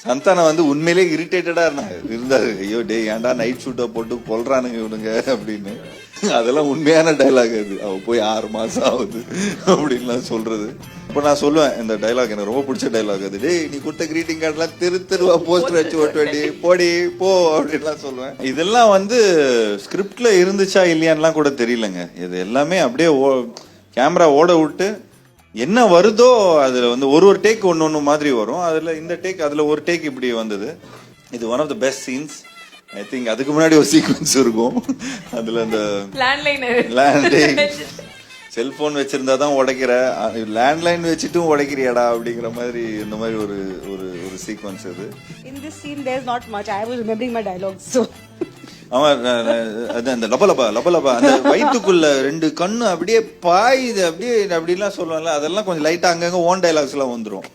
சந்தானம் வந்து உண்மையிலே இரிட்டேட்டடா இருந்தாரு. ஐயோ டே ஏன்டா நைட் ஷூட்டை போட்டு கொல்றானுங்க இவனுங்க அப்படின்னு. அதெல்லாம் உண்மையான டைலாக். அது அவ போய் 6 மாசம் ஆகுது அப்படின்லாம் சொல்றது. இப்போ நான் சொல்லுவேன் இந்த டைலாக் எனக்கு ரொம்ப பிடிச்ச டைலாக். அது டேய் நீ கொடுத்த கிரீட்டிங் கார்டெல்லாம் தெருவா போஸ்டர் வச்சு ஓட்ட வேண்டி போடி போ அப்படின்லாம் சொல்லுவேன். இதெல்லாம் வந்து ஸ்கிரிப்ட்ல இருந்துச்சா இல்லையான்லாம் கூட தெரியலங்க. இது எல்லாமே அப்படியே கேமரா ஓட விட்டு என்ன வருதோ அதுல வந்து ஒரு டேக் ஒன்னு மாதிரி வரும். அதுல இந்த டேக் அதுல ஒரு டேக் இப்படி வந்தது. இது one of the best scenes. I think அதுக்கு முன்னாடி ஒரு சீக்வன்ஸ் இருக்கும். அதுல அந்த லேண்ட்லைன் செல்போன் வச்சிருந்தா தான் உடைக்கிற, லேண்ட்லைன் வச்சுட்டும் உடைக்கிறியாடா அப்படிங்கிற மாதிரி இந்த மாதிரி ஒரு ஒரு ஒரு சீக்வன்ஸ் அது. In this scene there's not much. I was remembering my dialogues. So அவன் அந்த லபலபா அந்த வயிற்றுக்குள்ள 2 கண்ணு அப்படியே பாயுது அப்படியே அப்படிலாம் சொல்லுவாங்கல்ல, அதெல்லாம் கொஞ்சம் லைட்டா அங்கங்க ஓன் டைலாக்ஸ் எல்லாம் வந்துரும்.